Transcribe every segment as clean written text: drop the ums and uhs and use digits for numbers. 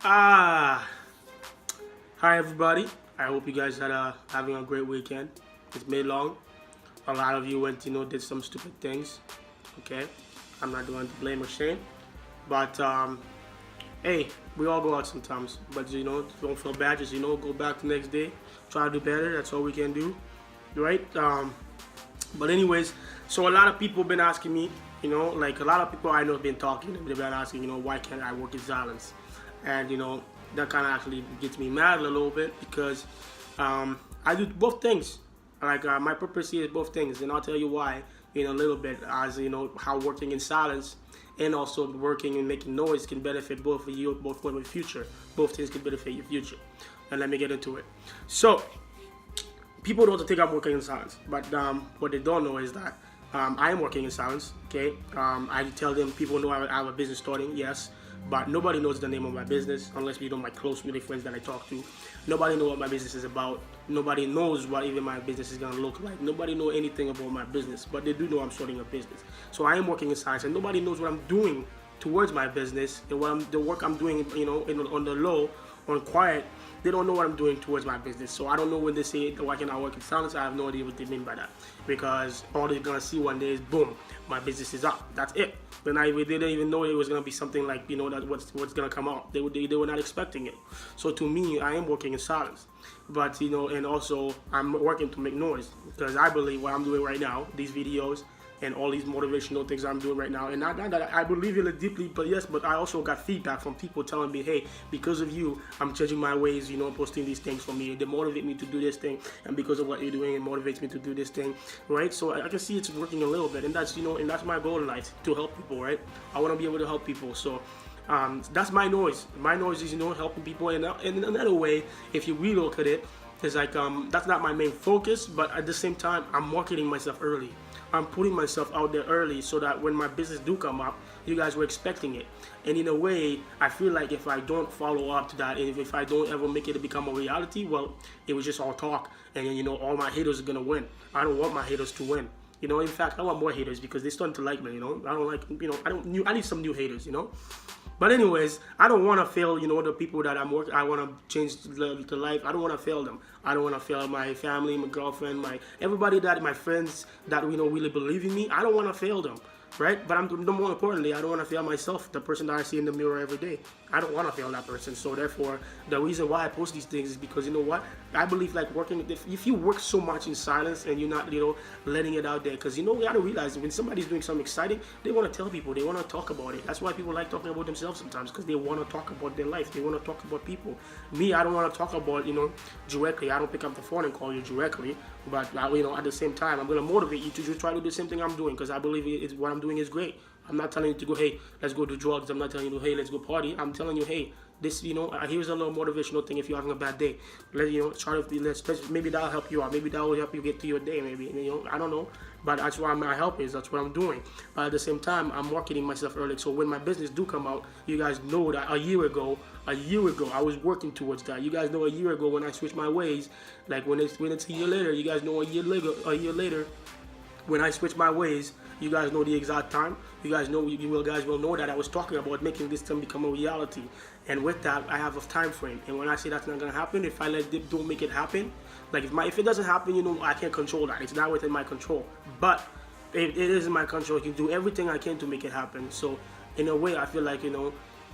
Ah, Hi everybody. I hope you guys had having a great weekend. It's May long. A lot of you went, did some stupid things. Okay, I'm not going to blame or shame, but hey, we all go out sometimes. But don't feel bad. Just go back the next day, try to do better. That's all we can do, right? But anyways, so a lot of people been asking me, like a lot of people I know have been talking. They've been asking, why can't I work in silence? And that kind of actually gets me mad a little bit because I do both things. Like my purpose here is both things, and I'll tell you why in a little bit. As how working in silence and also working and making noise can benefit both of you, both for the future. Both things can benefit your future. And let me get into it. So people don't think I'm working in silence, but what they don't know is that I am working in silence. Okay, I tell them people know I have a business starting. Yes. But nobody knows the name of my business unless my close, really friends that I talk to. Nobody knows what my business is about. Nobody knows what even my business is gonna look like. Nobody knows anything about my business, but they do know I'm starting a business. So I am working in silence, and nobody knows what I'm doing towards my business and the work I'm doing. On the low, on quiet. They don't know what I'm doing towards my business. So I don't know when they say why can I work in silence. I have no idea what they mean by that, because all they're gonna see one day is boom, my business is up. That's it. They didn't even know it was gonna be something like that what's gonna come out. They were not expecting it. So to me, I am working in silence, but and also I'm working to make noise because I believe what I'm doing right now, these videos and all these motivational things I'm doing right now. And not that I believe in it deeply, but yes, but I also got feedback from people telling me, hey, because of you, I'm changing my ways, posting these things for me. They motivate me to do this thing, and because of what you're doing, it motivates me to do this thing, right? So I can see it's working a little bit, and that's, and that's my goal in life, to help people, right? I want to be able to help people, so that's my noise. My noise is, helping people, and in another way, if you really look at it, it's like that's not my main focus, but at the same time, I'm marketing myself early. I'm putting myself out there early so that when my business do come up, you guys were expecting it. And in a way, I feel like if I don't follow up to that, and if I don't ever make it become a reality, well, it was just all talk, and then all my haters are gonna win. I don't want my haters to win. In fact, I want more haters because they're starting to like me. I don't like. I need some new haters. But anyways, I don't want to fail, the people that I'm working. I want to change the life. I don't want to fail them. I don't want to fail my family, my girlfriend, everybody my friends that really believe in me. I don't want to fail them, right? But more importantly, I don't want to fail myself, the person that I see in the mirror every day. I don't want to fail that person. So therefore, the reason why I post these things is because I believe like working. If you work so much in silence and you're not letting it out there, because you got to realize when somebody's doing something exciting, they want to tell people, they want to talk about it. That's why people like talking about themselves sometimes, because they want to talk about their life, they want to talk about people. Me, I don't want to talk about directly. I don't pick up the phone and call you directly, but at the same time, I'm going to motivate you to just try to do the same thing I'm doing, because I believe what I'm doing is great. I'm not telling you to go, hey, let's go do drugs. I'm not telling you, hey, let's go party. I'm telling you, hey, this, here's a little motivational thing if you're having a bad day. Maybe that'll help you out. Maybe that will help you get through your day. Maybe, I don't know. But that's why my help is. That's what I'm doing. But at the same time, I'm marketing myself early. So when my business do come out, you guys know that a year ago, I was working towards that. You guys know a year ago when I switched my ways, like when it's a year later, you guys know a year later, when I switched my ways, you guys know the exact time. You guys will know that I was talking about making this thing become a reality. And with that, I have a time frame. And when I say that's not gonna happen, if I don't make it happen, like if it doesn't happen, I can't control that. It's not within my control. But it is in my control. I can do everything I can to make it happen. So in a way, I feel like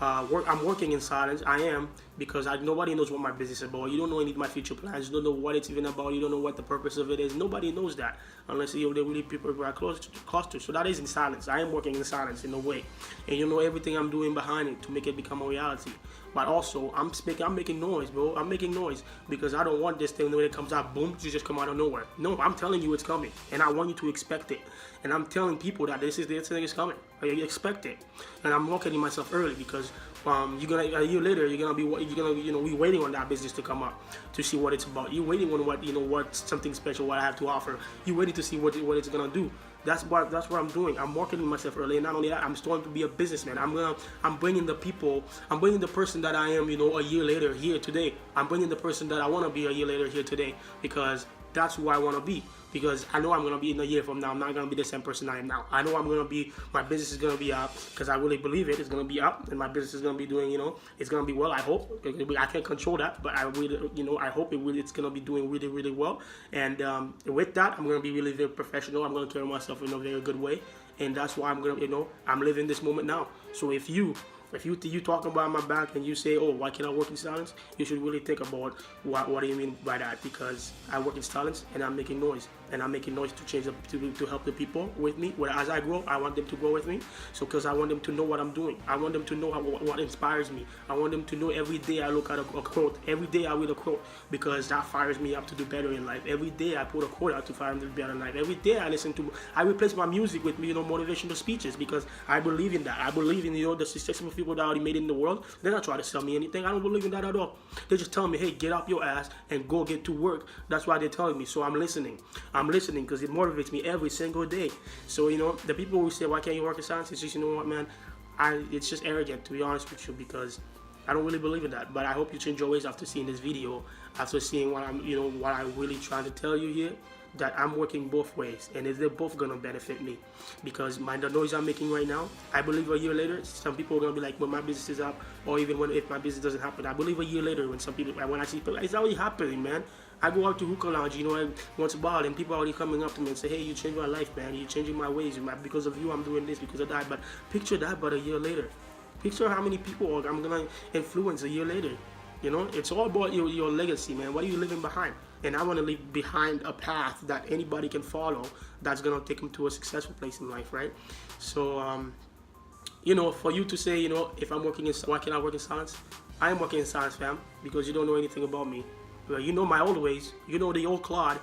I'm working in silence. I am, because nobody knows what my business is about. You don't know any of my future plans. You don't know what it's even about. You don't know what the purpose of it is. Nobody knows that unless they really people are close to. So that is in silence. I am working in silence in a way, and everything I'm doing behind it to make it become a reality. But also, I'm making noise, bro. I'm making noise because I don't want this thing when it comes out, boom, to just come out of nowhere. No, I'm telling you it's coming, and I want you to expect it. And I'm telling people that this thing is coming. You expect it, and I'm marketing myself early because a year later you're gonna be we waiting on that business to come up to see what it's about. You're waiting on what something special, what I have to offer. You're waiting to see what it's gonna do. That's what I'm doing. I'm marketing myself early, and not only that, I'm starting to be a businessman. I'm bringing the people. I'm bringing the person that I am, a year later here today. I'm bringing the person that I want to be a year later here today, because that's who I want to be. because I know I'm gonna be in a year from now. I'm not gonna be the same person I am now. I know I'm gonna be, my business is gonna be up, because I really believe it. It's gonna be up, and my business is gonna be doing, it's gonna be well. I hope. I can't control that, but I really, I hope it's gonna be doing really, really well. And with that, I'm gonna be really very professional. I'm gonna carry myself in a very good way, and that's why I'm gonna, I'm living this moment now. So if you talking about my back and you say, oh, why can't I work in silence? You should really think about what do you mean by that, because I work in silence and I'm making noise. And I'm making noise to change to help the people with me. Where as I grow, I want them to grow with me. So because I want them to know what I'm doing. I want them to know what inspires me. I want them to know every day I look at a quote. Every day I read a quote, because that fires me up to do better in life. Every day I put a quote out to fire me to do better in life. Every day I replace my music with motivational speeches, because I believe in that. I believe in the successful people that already made it in the world. They're not trying to sell me anything. I don't believe in that at all. They're just telling me, hey, get up your ass and go get to work. That's why they're telling me. So I'm listening. I'm listening because it motivates me every single day. So, the people who say, why can't you work in silence? It's just, you know what, man, it's just arrogant, to be honest with you, because I don't really believe in that. But I hope you change your ways after seeing this video, after seeing what I'm really trying to tell you here, that I'm working both ways, and they're both gonna benefit me, because the noise I'm making right now, I believe a year later, some people are gonna be like, when my business is up, or even if my business doesn't happen, I believe a year later when I see people, it's already happening, man. I go out to hookah lounge, once in a while, and people are already coming up to me and say, hey, you changed my life, man. You're changing my ways. Because of you, I'm doing this, because of that. But picture that, but a year later. Picture how many people I'm going to influence a year later. It's all about your legacy, man. What are you leaving behind? And I want to leave behind a path that anybody can follow that's going to take them to a successful place in life, right? So, for you to say, if I'm working why can't I work in silence? I am working in silence, fam, because you don't know anything about me. You know my old ways. You know the old Claude.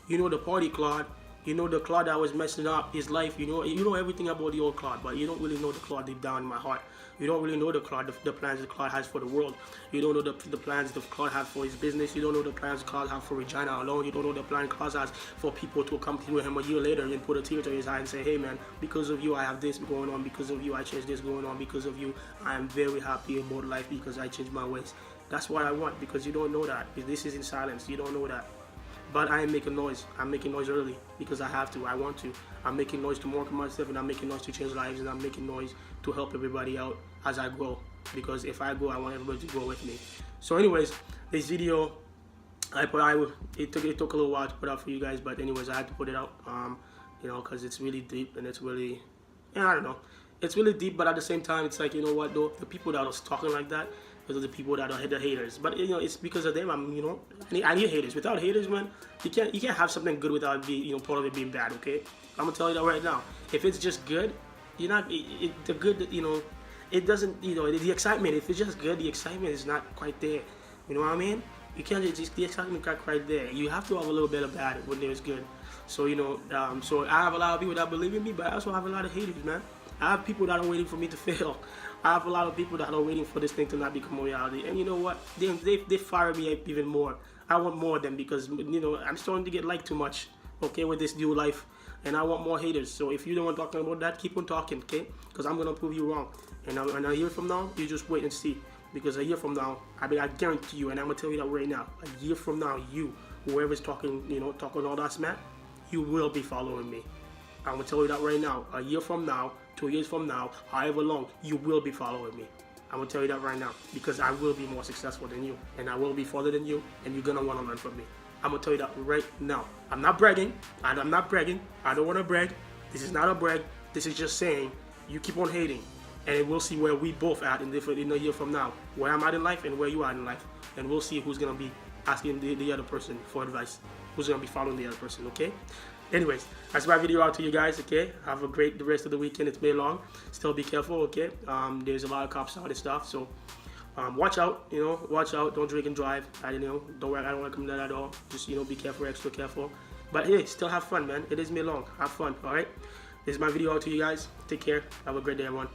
You know the party Claude. You know the Claude that was messing up his life. You know everything about the old Claude, but you don't really know the Claude deep down in my heart. You don't really know the Claude, the plans that Claude has for the world. You don't know the plans that Claude has for his business. You don't know the plans Claude has for Regina alone. You don't know the plan Claude has for people to come to him a year later and put a tear to his eye and say, hey man, because of you I have this going on. Because of you I changed this going on. Because of you I am very happy about life because I changed my ways. That's what I want, because you don't know that. This is in silence. You don't know that. But I am making noise. I'm making noise early because I have to. I want to. I'm making noise to market myself, and I'm making noise to change lives, and I'm making noise to help everybody out as I grow. Because if I grow, I want everybody to grow with me. So anyways, this video, it took a little while to put out for you guys, but anyways, I had to put it out, because it's really deep, and it's really, I don't know. It's really deep, but at the same time, it's like, you know what, though? The people that was talking like that, those are the people that are the haters. But it's because of them. I need haters. Without haters, man, you can't have something good without part of it being bad. Okay, I'm gonna tell you that right now. If it's just good, you're not the good. It doesn't. The excitement. If it's just good, the excitement is not quite there. You know what I mean? You can't just the excitement not quite there. You have to have a little bit of bad when there's good. So so I have a lot of people that believe in me, but I also have a lot of haters, man. I have people that are waiting for me to fail. I have a lot of people that are waiting for this thing to not become a reality. And you know what? They fire me up even more. I want more of them because, I'm starting to get liked too much, okay, with this new life. And I want more haters. So if you don't want to talk about that, keep on talking, okay? Because I'm going to prove you wrong. And a year from now, you just wait and see. Because a year from now, I guarantee you, and I'm going to tell you that right now, a year from now, whoever's talking, talking all that smack, you will be following me. I'm going to tell you that right now. A year from now, 2 years from now, however long, you will be following me. I'm going to tell you that right now, because I will be more successful than you, and I will be further than you, and you're going to want to learn from me. I'm going to tell you that right now. I'm not bragging. I'm not bragging. I don't want to brag. This is not a brag. This is just saying, you keep on hating, and we'll see where we both at in a year from now, where I'm at in life and where you are in life, and we'll see who's going to be asking the other person for advice, who's going to be following the other person, okay? Anyways, that's my video out to you guys, okay? Have the rest of the weekend. It's been long. Still be careful, okay? There's a lot of cops out and stuff, so watch out, watch out. Don't drink and drive. I don't recommend that at all. Just, be careful, extra careful. But hey, still have fun, man. It is been long. Have fun, all right? This is my video out to you guys. Take care. Have a great day, everyone.